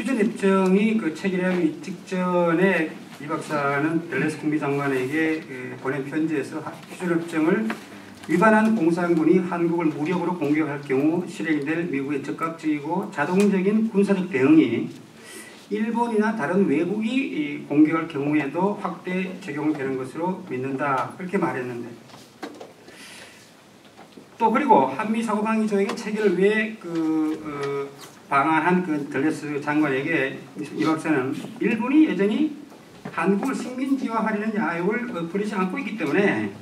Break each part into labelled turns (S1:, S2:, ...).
S1: 휴전 협정이 체결하기 직전에 이 박사는 델레스 국무장관에게 보낸 편지에서 휴전 협정을 위반한 공산군이 한국을 무력으로 공격할 경우 실행이 될 미국의 즉각적이고 자동적인 군사적 대응이 일본이나 다른 외국이 공격할 경우에도 확대 적용되는 것으로 믿는다. 그렇게 말했는데, 또 그리고 한미 사고방위 조약의 체결을 위해 방한한 델레스 장관에게 이 박사는 일본이 여전히 한국을 식민지화하려는 야욕을 부리지 않고 있기 때문에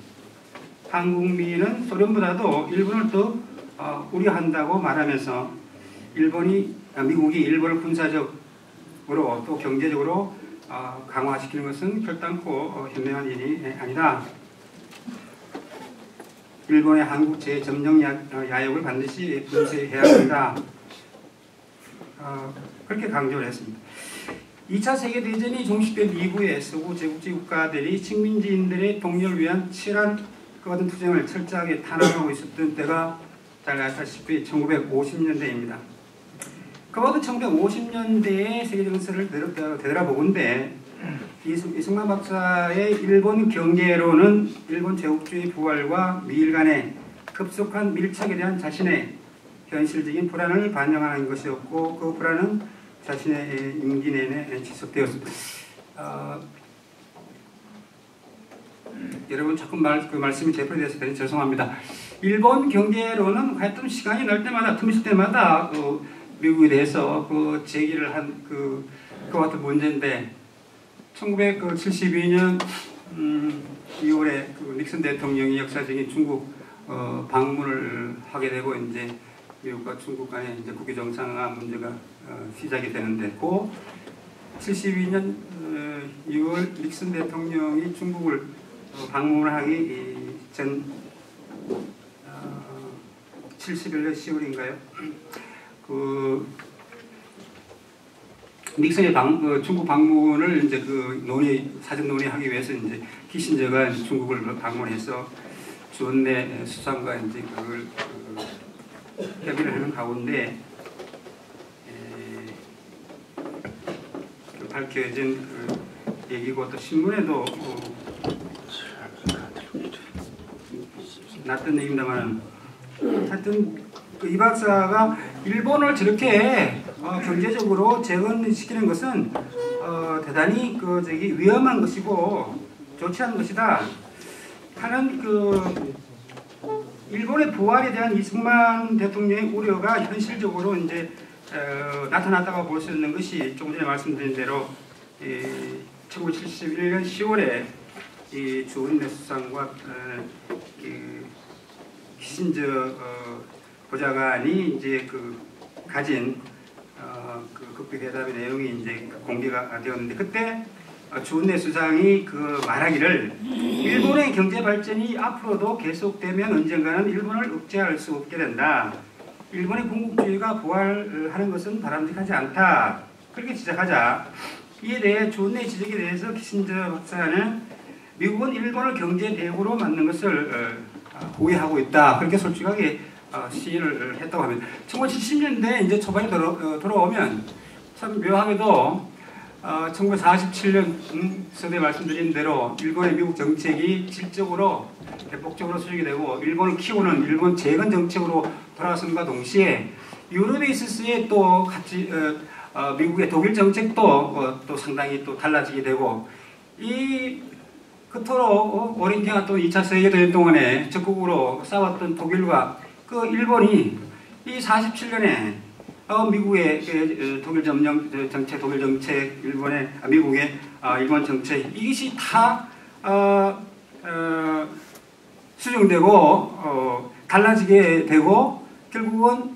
S1: 한국민은 소련보다도 일본을 더 우려한다고 말하면서 미국이 일본을 군사적으로 또 경제적으로 강화시키는 것은 결단코 현명한 일이 아니다. 일본의 한국 재점령 야욕을 반드시 분쇄해야 한다. 그렇게 강조를 했습니다. 2차 세계대전이 종식된 이후에 서구 제국주의 국가들이 식민지인들의 독려를 위한 치열한 같은 투쟁을 철저하게 탄압하고 있었던 때가 잘 아시다시피 1950년대입니다. 그와도 1950년대의 세계 정세를 되돌아보건대 이승만 박사의 일본 경제론은 일본 제국주의 부활과 미일 간의 급속한 밀착에 대한 자신의 현실적인 불안을 반영하는 것이었고, 그 불안은 자신의 임기 내내 지속되었습니다. 여러분 자꾸 말씀이 재풀이돼서 대단히 죄송합니다. 일본 경제론은 하여튼 시간이 날 때마다 틈 있을 때마다 미국에 대해서 제기를 한 그와 같은 문제인데, 1972년 2월에 닉슨 대통령이 역사적인 중국 방문을 하게 되고 이제 미국과 중국 간의 이제 국교 정상화 문제가 시작이 되는데, 그 72년 2월 닉슨 대통령이 중국을 방문을 하기 전 71년 10월인가요? 닉슨의 중국 방문을 이제 사전 논의하기 위해서 이제 키신저가 중국을 방문해서 주원내 수상과 이제 그걸 협의를 하는 가운데 밝혀진 얘기고, 또 신문에도 났던 얘기입니다만, 하여튼 이 박사가 일본을 저렇게 경제적으로 재건시키는 것은 대단히 위험한 것이고 좋지 않은 것이다 하는 일본의 부활에 대한 이승만 대통령의 우려가 현실적으로 이제 나타났다고 볼 수 있는 것이, 조금 전에 말씀드린 대로 1971년 10월에 이 주원내 수상과 키신저 보좌관이 이제 가진 극비회담의 내용이 이제 공개가 되었는데, 그때 주원내 수상이 말하기를 일본의 경제 발전이 앞으로도 계속되면 언젠가는 일본을 억제할 수 없게 된다. 일본의 군국주의가 부활하는 것은 바람직하지 않다. 그렇게 지적하자, 이에 대해 주원내 지적에 대해서 키신저 박사는 미국은 일본을 경제 대국으로 만든 것을 후회하고 있다. 그렇게 솔직하게 시인을 했다고 합니다. 1970년대 이제 초반에 돌아오면 참 묘하게도 1947년 서두에 말씀드린 대로 일본의 미국 정책이 질적으로 대폭적으로 수정이 되고 일본을 키우는 일본 재건 정책으로 돌아왔음과 동시에 유럽에 있을 또 같이 미국의 독일 정책도 또 상당히 또 달라지게 되고, 그토록 오랜 기간 또 2차 세계대전 동안에 적극으로 싸웠던 독일과 일본이 이 47년에 미국의 독일 점령 정책, 독일 정책, 미국의 일본 정책, 이것이 다 수정되고 달라지게 되고, 결국은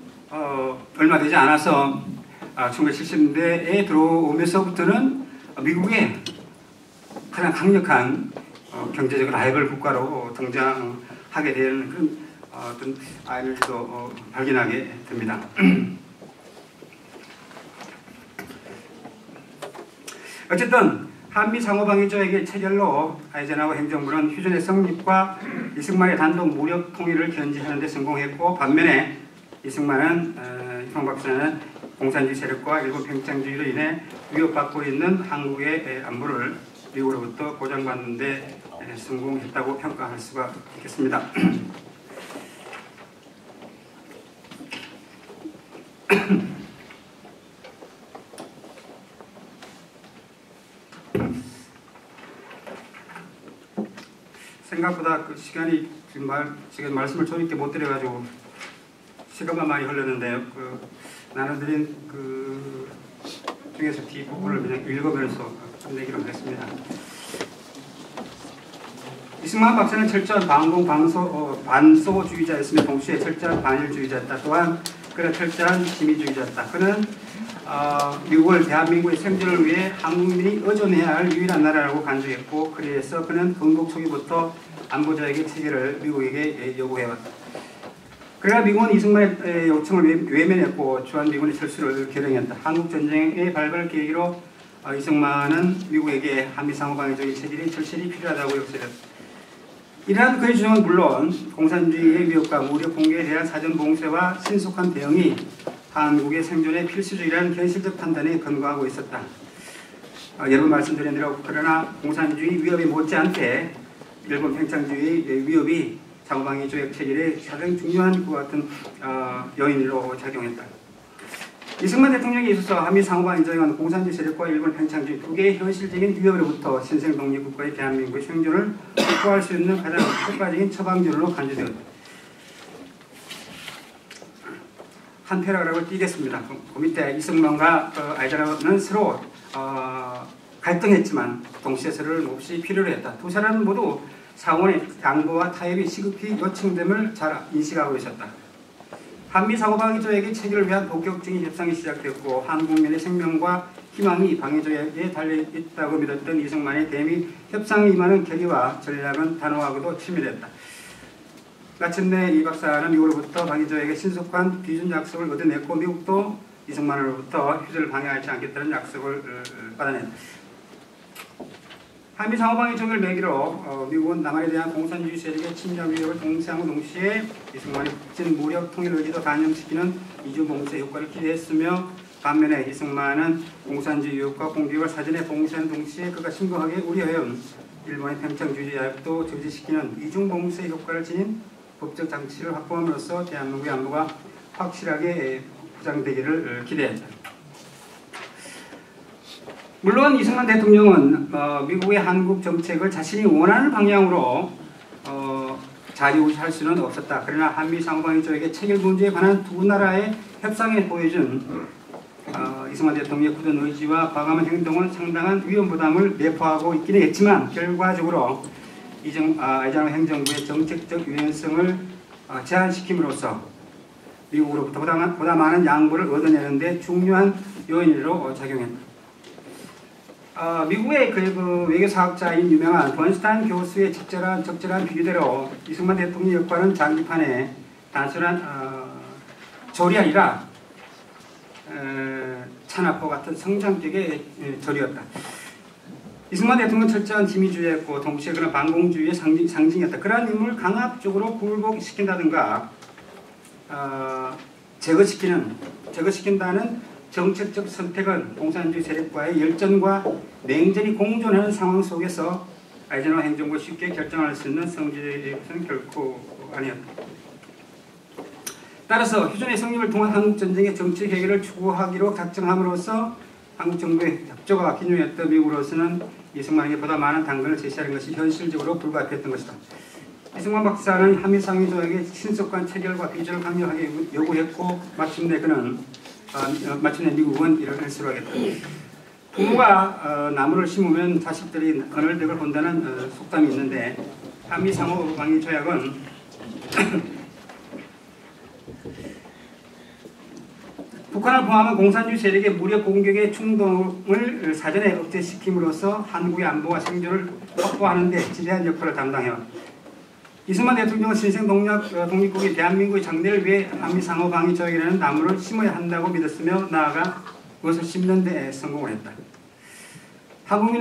S1: 얼마 되지 않아서 1970년대에 들어오면서부터는 미국의 가장 강력한 경제적 라이벌 국가로 등장하게 되는 그런 어떤 아이들도 발견하게 됩니다. 어쨌든 한미 상호방위조약의 체결로 아이젠하워 행정부는 휴전의 성립과 이승만의 단독 무력 통일을 견지하는 데 성공했고, 반면에 이승만 박사는 공산주의 세력과 일본 평창주의로 인해 위협받고 있는 한국의 안보를 미국으로부터 보장받는 데 성공했다고 평가할 수가 있겠습니다. 생각보다 그 시간이 지금 말씀을 좀 있게 못 드려가지고 시간만 많이 흘렀는데요. 나눠드린 중에서 뒷부분을 그냥 읽어면서 끝내기로 하겠습니다. 이승만 박사는 철저한 반소주의자였으며 동시에 철저한 반일주의자였다. 또한 그는 철저한 시민주의자였다. 그는 미국을 대한민국의 생존을 위해 한국민이 의존해야 할 유일한 나라라고 간주했고, 그래서 그는 건국 초기부터 안보자에게 체계를 미국에게 요구해왔다. 그러나 미국은 이승만의 요청을 외면했고 주한미군의 철수를 결행했다. 한국전쟁의 발발 계기로 이승만은 미국에게 한미상호방위적인 체질이 절실히 필요하다고 역설했다. 이러한 그의 주장은 물론 공산주의의 위협과 무력 공격에 대한 사전 봉쇄와 신속한 대응이 한국의 생존에 필수적이라는 현실적 판단에 근거하고 있었다. 여러 번 말씀드린 대로 그러나 공산주의 위협이 못지않게 일본 평창주의 위협이 상호방위 조약 체결에 가장 중요한 그 같은 요인으로 작용했다. 이승만 대통령에 있어서 한미 상호방위 조약은 공산주의 세력과 일본 평창주의 두 개의 현실적인 위협으로부터 신생 독립국가의 대한민국의 생존을 확보할 수 있는 가장 효과적인 처방전으로 간주되었다. 한 패러그래프를 띄겠습니다. 그 밑에 이승만과 아이젠하워는 서로 갈등했지만 동시에 서로를 몹시 필요로 했다. 두 사람은 모두 상원의 양보와 타협이 시급히 요청됨을 잘 인식하고 있었다. 한미 상호방위 조약의 체결을 위한 본격적인 협상이 시작됐고 한국민의 생명과 희망이 방위 조약에 달려있다고 믿었던 이승만의 대미 협상에 임하는 계기와 전략은 단호하고도 치밀했다. 마침내 이 박사는 미국으로부터 방위 조약의 신속한 비준 약속을 얻어냈고 미국도 이승만으로부터 휴전을 방해하지 않겠다는 약속을 받아냈다. 한미 상호방위 조약을 매기로 미국은 남한에 대한 공산주의 세력의 침략 위협을 동시하고 동시에 이승만의 북진 무력 통일 의지도 반영시키는 이주 봉쇄 효과를 기대했으며 반면에 이승만은 공산주의 위협과 공격을 사전에 봉쇄하는 동시에 그가 심각하게 우려해온 일본의 평창주의 자격도 저지시키는 이중 봉쇄 효과를 지닌 법적 장치를 확보함으로써 대한민국의 안보가 확실하게 보장되기를 기대했다. 물론 이승만 대통령은 미국의 한국 정책을 자신이 원하는 방향으로 좌지우지할 수는 없었다. 그러나 한미 상호방위 조약의 체결 문제에 관한 두 나라의 협상에 보여준 이승만 대통령의 굳은 의지와 과감한 행동은 상당한 위험 부담을 내포하고 있기는 했지만 결과적으로 아이젠하워 행정부의 정책적 유연성을 제한시킴으로써 미국으로부터 보다 많은 양보를 얻어내는 데 중요한 요인으로 작용했다. 미국의 그 외교사학자인 유명한 번스타인 교수의 적절한 비유대로 이승만 대통령의 역할은 장기판에 단순한 절이 아니라 찬압과 같은 성장적의 절이었다. 이승만 대통령은 철저한 지미주의였고 동시에 그런 반공주의의 상징이었다. 그러한 인물을 강압적으로 굴복시킨다든가 제거시킨다는 정책적 선택은 공산주의 세력과의 열전과 냉전이 공존하는 상황 속에서 아이젠하워 행정부가 쉽게 결정할 수 있는 성질의 것은 결코 아니었다. 따라서 휴전의 성립을 통한 한국전쟁의 정치 해결을 추구하기로 작정함으로써 한국 정부의 협조가 기능했던 미국으로서는 이승만에게 보다 많은 당근을 제시하는 것이 현실적으로 불가피했던 것이다. 이승만 박사는 한미 상위 조약의 신속한 체결과 비준을 강력하게 요구했고 마침내 미국은 이를 수락했다. 부모가 나무를 심으면 자식들이 그늘벽을 본다는 속담이 있는데 한미 상호방위 조약은 북한을 포함한 공산주의 세력의 무력 공격의 충동을 사전에 억제시킴으로써 한국의 안보와 생존을 확보하는 데 지대한 역할을 담당해왔다. 이승만 대통령은 신생 독립국의 대한민국의 장래를 위해 한미 상호방위 조약이라는 나무를 심어야 한다고 믿었으며 나아가 그것을 심는 데 성공을 했다. 한국민